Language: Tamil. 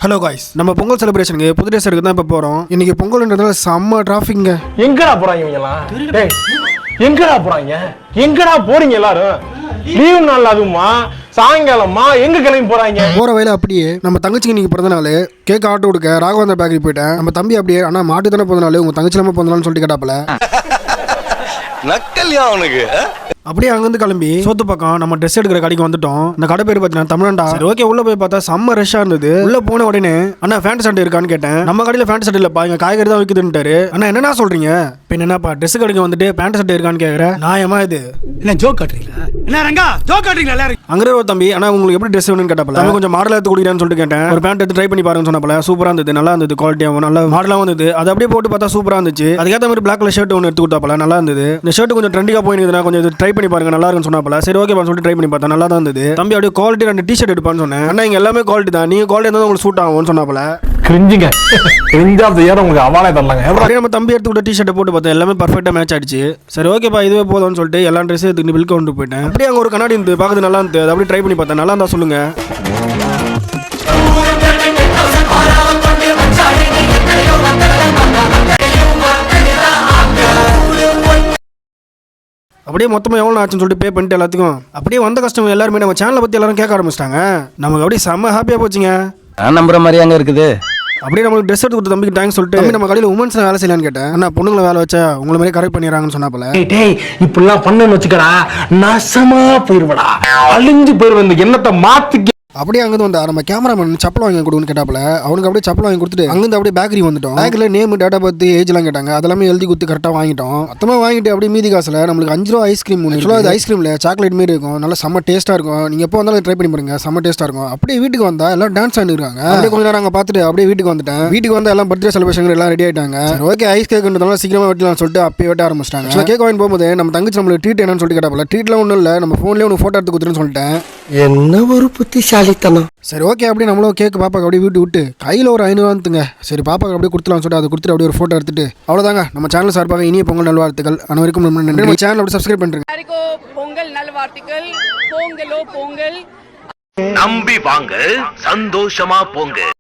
ஹலோ காய்ஸ், நம்ம பொங்கல் செலிப்ரேஷனுக்கு புது ட்ரெஸ் எடுக்க தான் இப்போ போகிறோம். இன்னைக்கு பொங்கல்ன்றதால செம்ம டிராஃபிக்ங்க. எங்கடா போறாங்க இவங்கலாம்? டேய் எங்கடா போறாங்க? எங்கடா போறீங்க எல்லாரும்? லீவு நாள் அதுமா சாயங்காலமா எங்க கிளம்பி போறாங்க? போற வயல அப்படியே நம்ம தங்கச்சிக்கு இன்னைக்கு பிறந்த நாள் கேக் ஆட்டோ கொடுக்க ராகவேந்தர் பேக்கரி போயிட்டேன். நம்ம தம்பி அப்படியே ஆனா மாட்டு தானே பிறந்த நாள், உங்க தங்கச்சி இல்லாம பிறந்த நாள்னு சொல்லிட்டு கேட்டாப்பல. நக்கல்யா அவனுக்கு. அப்படியே அங்கிருந்து கிளம்பி சோத்து பக்கம் நம்ம ட்ரெஸ் எடுக்கிற கடைக்கு வந்துட்டோம். இந்த கடை பேர் பார்த்தீங்கன்னா தமிழ்நாடா. சரி ஓகே, உள்ள போய் பார்த்தா செம்ம ரஷ்ஷா இருந்தது. உள்ள போன உடனே அண்ணா ஃபேண்ட் ஷர்ட் இருக்கான்னு கேட்டேன். நம்ம கடையில ஃபேண்ட் ஷர்ட் இல்லப்பா, இங்க காய்கறி தான் விற்குதுன்ட்டாரு. அண்ணா என்னன்னா சொல்றீங்க? பின் என்னப்பா ட்ரெஸ் கடைக்கு வந்துட்டு பேண்ட் ஷர்ட் இருக்கான்னு கேக்குற? நியாயமா இது? என்ன ஜோக் காட்டுறீங்களா? என்ன ரங்கா ஜோக் காட்டுறீங்களா எல்லாரும்? அங்கே ஒரு தம்பி அண்ணா உங்களுக்கு எப்படி ட்ரெஸ் வேணும்னு கேட்டப்பல நம்ம கொஞ்சம் மாடலாக எடுத்து கொடுக்குறேன்னு சொல்லிட்டு கேட்டேன். ஒரு பேண்ட் எடுத்து ட்ரை பண்ணி பாருன்னு சொன்னப்பல சூப்பராக இருந்தது, நல்லா இருந்தது, குவாலிட்டியாகவும் நல்லா மாடலாகவும் இருந்தது. அது அப்படியே போட்டு பார்த்தா சூப்பராக இருந்துச்சு. அதுக்கேற்ற மாதிரி பிளாக் கலர் ஷர்ட் ஒன்று எடுத்து கொடுத்தாப்பல நல்லா இருந்தது. இந்த ஷர்ட் கொஞ்சம் ட்ரெண்டிங்காக போயிருந்ததுன்னா கொஞ்சம் இது ட்ரை பண்ணி பாருங்க நல்லா இருக்குன்னு சொன்னாப்பல. சரி ஓகே சொல்லிட்டு ட்ரை பண்ணி பார்த்தா நல்லா தான் இருந்தது. தம்பி அப்படியே குவாலிட்டி ரெண்டு டி ஷர்ட் எடுப்பான்னு சொன்னேன். அண்ணா இங்கே எல்லாமே குவாலிட்டி தான், நீங்கள் குவாலிட்டி இருந்தால் உங்களுக்கு சூட் ஆகும்னு சொன்னாப்பல. கிரிஞ்சிங்க கிரிஞ்ச் ஆஃப் தி இயர் உங்களுக்கு அவார்டே தரலாங்க. அப்படியே நம்ம தம்பி எடுத்து கொடுத்த டி ஷர்ட்டை போட்டு பார்த்தா எல்லாமே பர்ஃபெக்டாக மேட்ச் ஆயிடுச்சு. சரி ஓகேப்பா இதுவே போதும்னு சொல்லிட்டு எல்லா ட்ரெஸ்ஸும் எடுத்து பில் கொண்டு போயிட்டேன். அப்படியே அங்கே ஒரு கண்ணாடி இருந்து பார்க்குறது நல்லா இருந்தது. அதை அப்படியே ட்ரை பண்ணி பார்த்தேன், நல்லா இருந்தா சொல்லுங்க. அப்படியே மொத்தமாக எவ்வளோ ஆச்சுன்னு சொல்லிட்டு பே பண்ணிட்டு எல்லாத்துக்கும் அப்படியே வந்த கஸ்டமர் எல்லாருமே நம்ம சேனலை பற்றி எல்லாரும் கேட்க ஆரம்பிச்சிட்டாங்க. நமக்கு அப்படியே செம்ம ஹாப்பியாக போச்சுங்க. நான் நம்புற மாதிரி அங்கே இருக்குது. அப்படியே நம்மளுக்கு ட்ரெஸ் எடுத்து கொடுத்த தம்பிக்கு தேங்க்ஸ் சொல்லிட்டு நம்ம கடையில் உமன்ஸ் வேலை செய்யலான்னு கேட்டேன். அண்ணா பொண்ணுங்களை வேலை வச்சா உங்களை மாதிரி கரெக்ட் பண்ணிடுறாங்கன்னு சொன்னாப்பல. டேய் இப்படிலாம் பண்ணுன்னு வச்சுக்கடா, நாசமா போயிருவடா, அழிஞ்சு போயிருவ. இந்த எண்ணத்தை மாத்திக்க. அப்படியே அங்கிருந்து வந்தா நம்ம கேமராமேன் சப்பல் வாங்கி கொடுன்னு கேட்டாப்பல. அவனுக்கு அப்படியே சப்பல் வாங்கி கொடுத்துட்டு அங்கிருந்து அப்படியே பேக்கரி வந்துட்டோம். பேக்கரியில் நேம் டேட்டா பார்த்து ஏஜ்லாம் கேட்டாங்க. அதெல்லாமே எழுதி கொடுத்து கரெக்டாக வாங்கிட்டோம். மொத்தமாக வாங்கிட்டு அப்படியே மீதி காசில் நம்மளுக்கு 5 ரூபா ஐஸ்கிரீம் ஒன்று. ஆக்சுவலாக அது ஐஸ்கிரீமில் சாக்லேட் மாரி இருக்கும், நல்லா செம்ம டேஸ்ட்டாக இருக்கும். நீங்கள் எப்போ வந்தாலும் ட்ரை பண்ணி பாருங்க, செம்ம டேஸ்ட்டாக இருக்கும். அப்படியே வீட்டுக்கு வந்தா எல்லாம் டான்ஸ் ஆடிருக்காங்க. அப்படியே கொஞ்ச நேரம் அங்கே பார்த்துட்டு அப்படியே வீட்டுக்கு வந்துட்டேன். வீட்டுக்கு வந்து எல்லாம் பர்த்டே செலிப்ரேஷன் எல்லாம் ரெடி ஆயிட்டாங்க. ஓகே ஐஸ் கேக்குன்றதால சீக்கிரமாக வெட்டலாம் சொல்லிட்டு அப்பயே வெட்ட ஆரம்பிச்சிட்டாங்க. கேக் வாங்கி போகும்போது நம்ம தங்கச்சி நம்மளுக்கு ட்ரீட் என்னன்னு சொல்லிட்டு கேட்டாப்பல. ட்ரீட்லாம் ஒன்றும் இல்லை, நம்ம ஃபோன்லேயே ஒன்று ஃபோட்டோ எடுத்து கொடுத்துருன்னு சொல்லிட்டேன். என்ன ஒரு புத்திசாலித்தனம். சரி ஓகே அப்படியே நம்மளும் கேக் பாப்பாக்கு அப்படியே வீட்டு விட்டு கையில் ஒரு 500 ரூபாந்துங்க. சரி பாப்பாக்கு அப்படியே கொடுத்துலாம்னு சொல்லிட்டு அதை கொடுத்துட்டு அப்படியே ஒரு ஃபோட்டோ எடுத்துட்டு அவ்வளோதாங்க. நம்ம சேனல் சார்பாக இனிய பொங்கல் நல்வாழ்த்துக்கள். அனைவருக்கும் நன்றி. நம்ம சேனல் அப்படி சப்ஸ்கிரைப் பண்ணுறேன். பொங்கல் நல்வாழ்த்துக்கள். பொங்கலோ பொங்கல். நம்பி வாங்க, சந்தோஷமா போங்க.